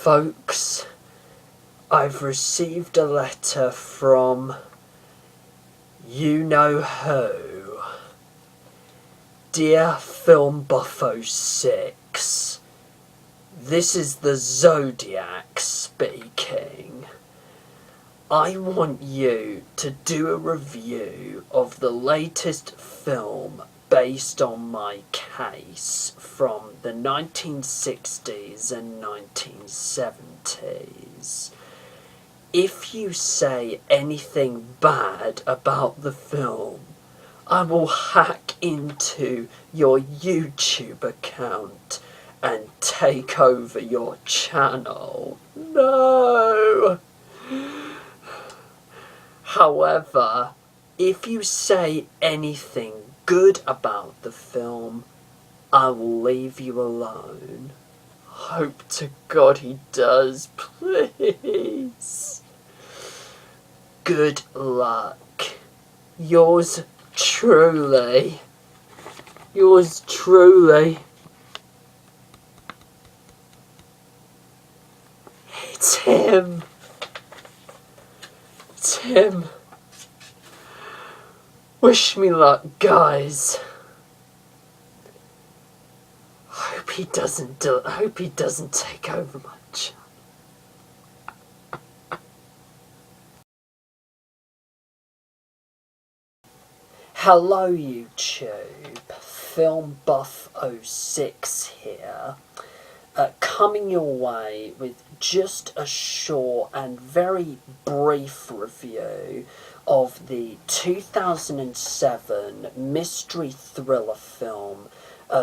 Folks, I've received a letter from you-know-who. Dear Film Buffo 6, this is the Zodiac speaking. I want you to do a review of the latest film based on my case from the 1960s and 1970s. If you say anything bad about the film, I will hack into your YouTube account and take over your channel. No! However, if you say anything good about the film, I will leave you alone. Hope to God he does, please. Good luck. Yours truly. Yours truly. It's him. It's him. Wish me luck, guys. Hope he doesn't take over my channel. Hello YouTube, Film Buff 06 here, coming your way with just a short and very brief review of the 2007 mystery thriller film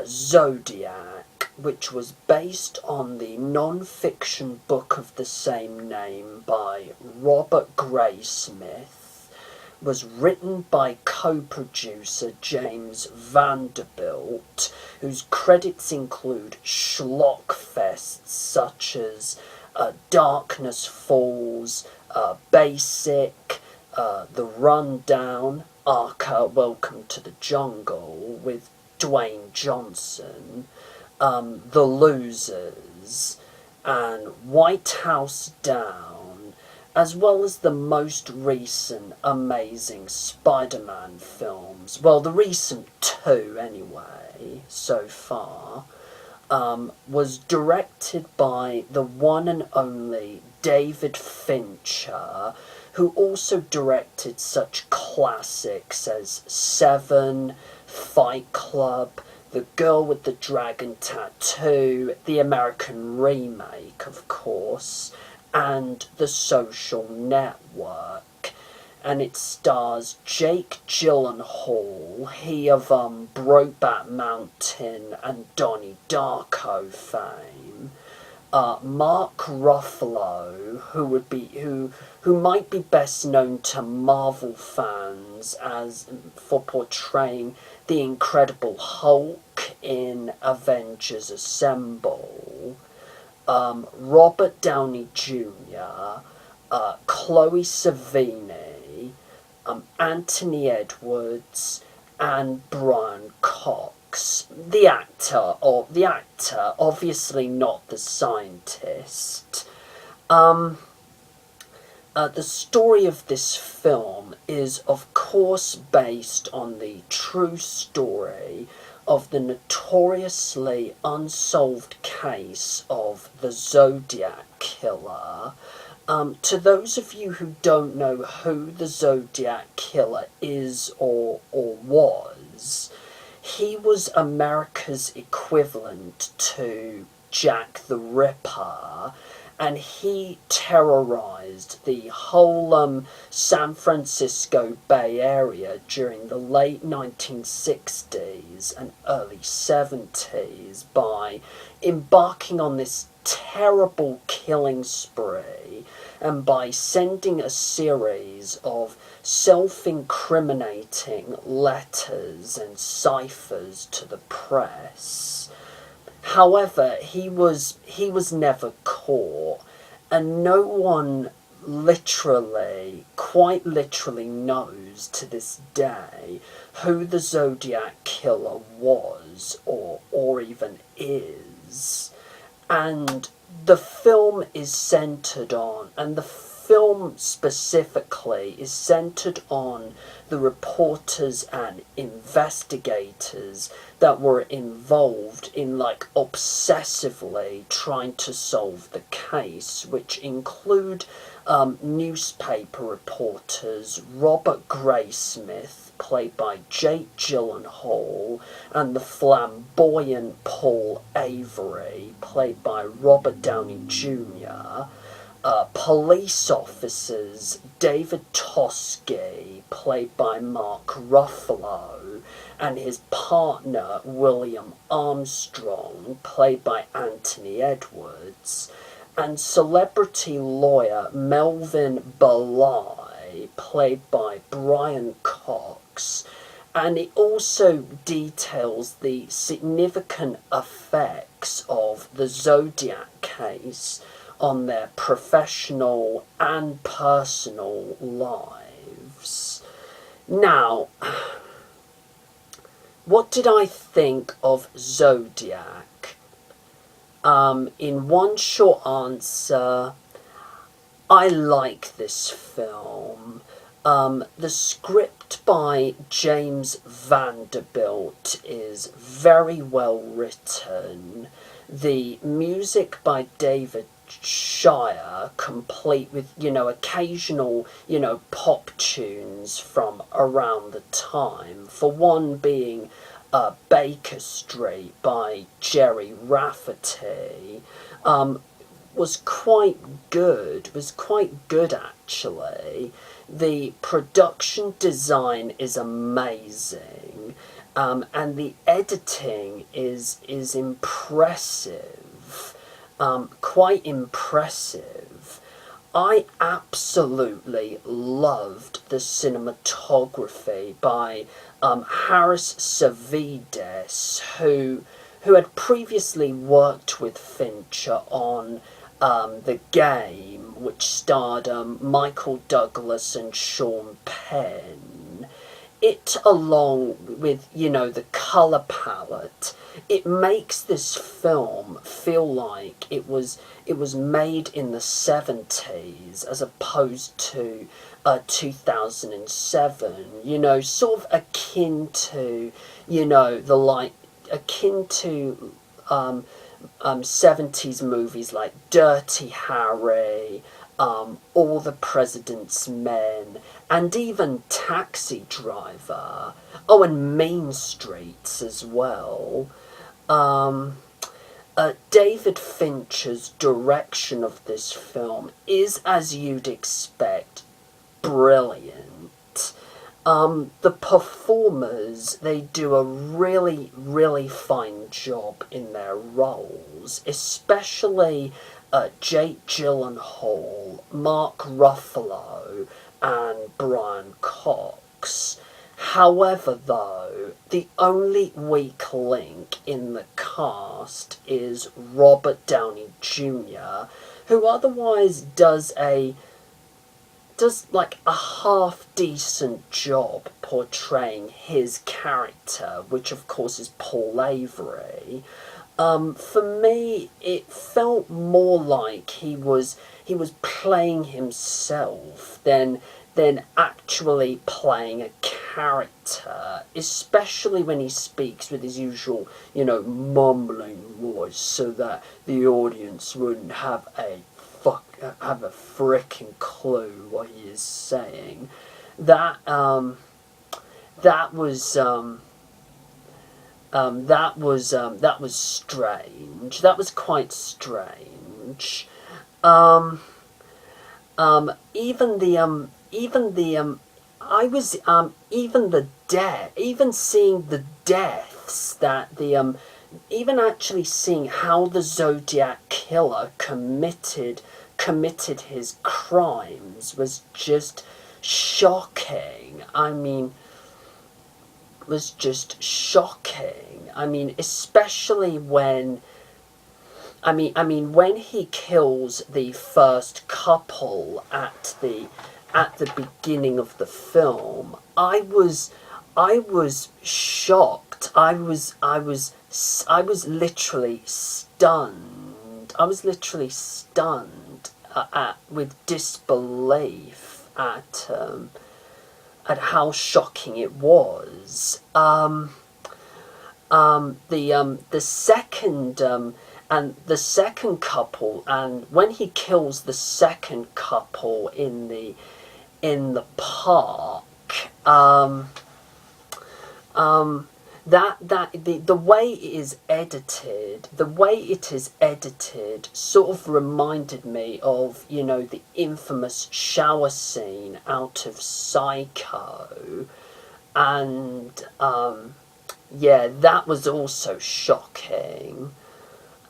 Zodiac, which was based on the non-fiction book of the same name by Robert Graysmith, was written by co-producer James Vanderbilt, whose credits include schlockfests such as Darkness Falls, Basic, The Rundown, Arca Welcome to the Jungle with Dwayne Johnson, The Losers, and White House Down, as well as the most recent Amazing Spider-Man films. Well, the recent two, anyway, so far, was directed by the one and only David Fincher, who also directed such classics as Seven, Fight Club, The Girl with the Dragon Tattoo, the American remake, of course, and The Social Network. And it stars Jake Gyllenhaal, he of Brokeback Mountain and Donnie Darko fame, Mark Ruffalo, who might be best known to Marvel fans for portraying the Incredible Hulk in Avengers Assemble, Robert Downey Jr., Chloe Sevigny, Anthony Edwards, and Brian Cox. The actor, obviously not the scientist. The story of this film is, of course, based on the true story of the notoriously unsolved case of the Zodiac Killer. To those of you who don't know who the Zodiac Killer is or was, he was America's equivalent to Jack the Ripper, and he terrorized the whole San Francisco Bay Area during the late 1960s and early 70s by embarking on this terrible killing spree and by sending a series of self-incriminating letters and ciphers to the press. However, he was never caught, and no one quite literally knows to this day who the Zodiac Killer was or even is. And the film is centered on, and the film specifically is centered on the reporters and investigators that were involved in, like, obsessively trying to solve the case, which include newspaper reporters Robert Graysmith, played by Jake Gyllenhaal, and the flamboyant Paul Avery, played by Robert Downey Jr., police officers David Toschi, played by Mark Ruffalo, and his partner William Armstrong, played by Anthony Edwards, and celebrity lawyer Melvin Belli, played by Brian Cox. And it also details the significant effects of the Zodiac case on their professional and personal lives. Now, what did I think of Zodiac? In one short answer, I like this film. The script by James Vanderbilt is very well written. The music by David Shire, complete with, occasional, pop tunes from around the time. For one being Baker Street by Jerry Rafferty, was quite good, actually. The production design is amazing, and the editing is impressive, quite impressive. I absolutely loved the cinematography by Harris Savides, who had previously worked with Fincher on The Game, which starred Michael Douglas and Sean Penn. It, along with, the colour palette, it makes this film feel like it was made in the 70s as opposed to 2007, sort of akin to, akin to 70s movies like Dirty Harry, All the President's Men, and even Taxi Driver. Oh, and Main Streets as well. David Fincher's direction of this film is, as you'd expect, brilliant. The performers, they do a really, really fine job in their roles, especially Jake Gyllenhaal, Mark Ruffalo, and Brian Cox. However, though, the only weak link in the cast is Robert Downey Jr., who otherwise does like a half-decent job portraying his character, which of course is Paul Avery. For me, it felt more like he was playing himself than actually playing a character, especially when he speaks with his usual, mumbling voice, so that the audience wouldn't have a frickin' clue what he is saying. That was strange. That was quite strange. Even seeing the deaths that even actually seeing how the Zodiac killer committed his crimes was just shocking. Especially when when he kills the first couple at the beginning of the film, I was shocked. I was literally stunned. literally stunned with disbelief at how shocking it was. The second couple, and when he kills the second couple in the park, the way it is edited sort of reminded me of, you know, the infamous shower scene out of Psycho, and yeah, that was also shocking,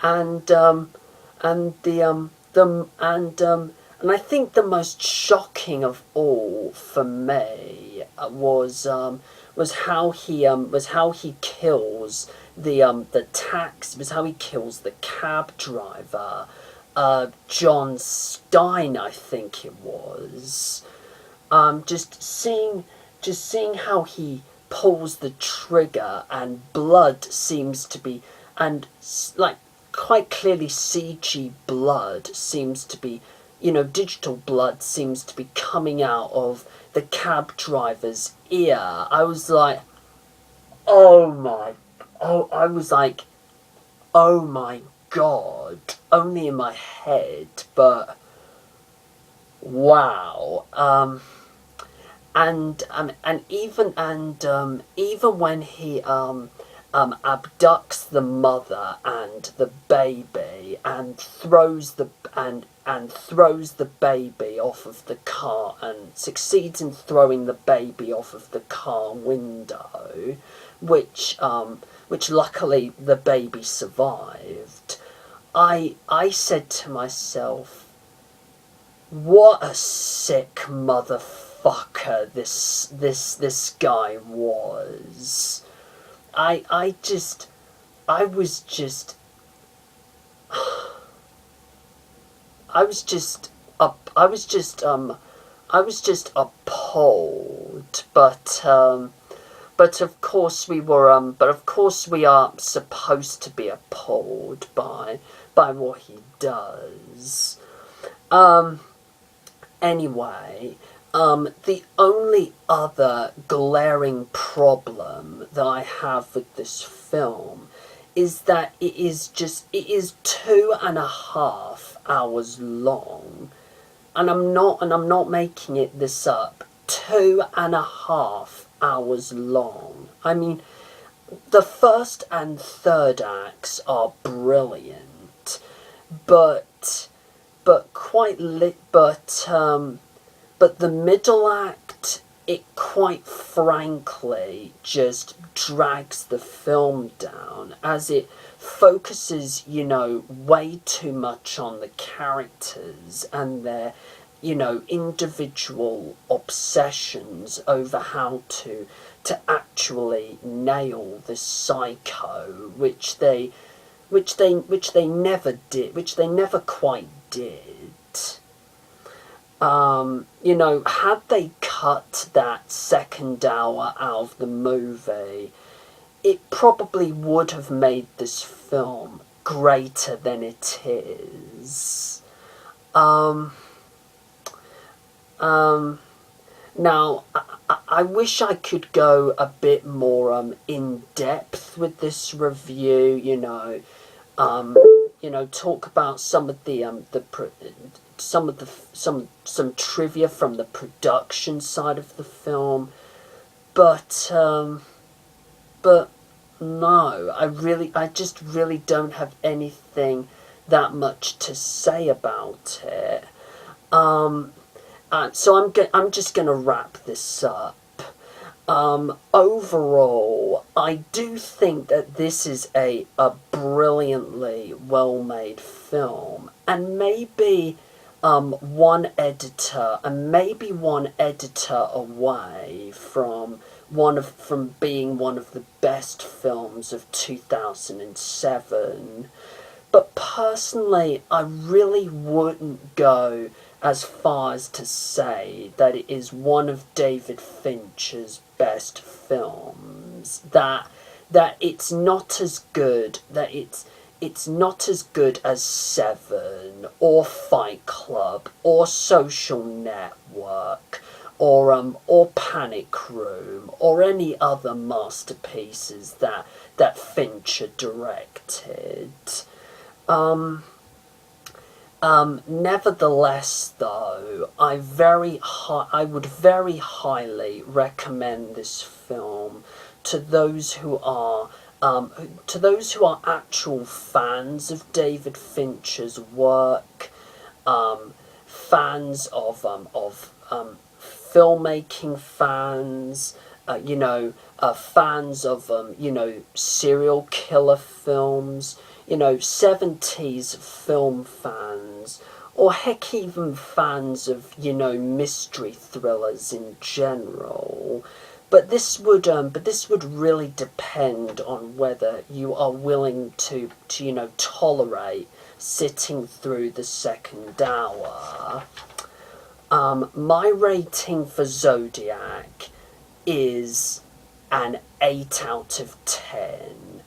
and I think the most shocking of all for me was how he kills the cab driver, John Stein, I think it was. Just seeing how he pulls the trigger, and blood seems to be, and like quite clearly CG blood seems to be, you know, digital blood seems to be coming out of the cab driver's ear. I was like, oh my god, only in my head, but wow. And even when he abducts the mother and the baby and throws the baby off of the car, and succeeds in throwing the baby off of the car window, which luckily the baby survived. I said to myself, what a sick motherfucker this guy was. I was just appalled, but of course we are supposed to be appalled by what he does. Anyway, the only other glaring problem that I have with this film is that it is 2.5 hours long, and I'm not making this up. 2.5 hours long. I mean, the first and third acts are brilliant, but the middle act, it quite frankly just drags the film down, as it focuses, you know, way too much on the characters and their, you know, individual obsessions over how to actually nail this psycho, which they never quite did. You know, had they cut that second hour out of the movie, it probably would have made this film greater than it is. Now, I wish I could go a bit more in depth with this review. Talk about some of some trivia from the production side of the film, but no, I just really don't have anything that much to say about it. So I'm just gonna wrap this up. Overall, I do think that this is a brilliantly well-made film, and maybe one editor away from being one of the best films of 2007. But personally, I really wouldn't go as far as to say that it is one of David Fincher's best films. That it's not as good. That it's not as good as Seven, or Fight Club, or Social Network, or Panic Room, or any other masterpieces that Fincher directed. Nevertheless, though, I would very highly recommend this film to those who are actual fans of David Fincher's work, fans of filmmaking fans, fans of serial killer films, 70s film fans, or heck, even fans of mystery thrillers in general. But this would really depend on whether you are willing to tolerate sitting through the second hour. My rating for Zodiac is an 8 out of 10.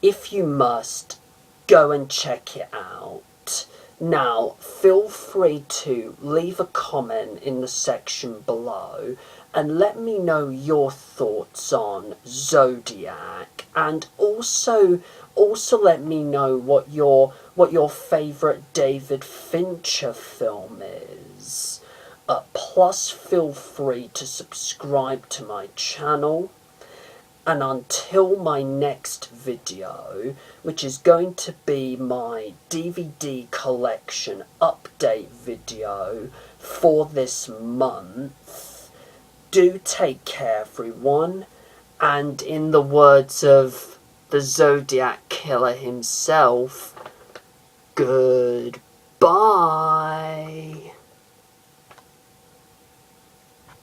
If you must, go and check it out. Now, feel free to leave a comment in the section below and let me know your thoughts on Zodiac, and also let me know what your favourite David Fincher film is. Plus, feel free to subscribe to my channel. And until my next video, which is going to be my DVD collection update video for this month, do take care, everyone. And in the words of the Zodiac killer himself, goodbye.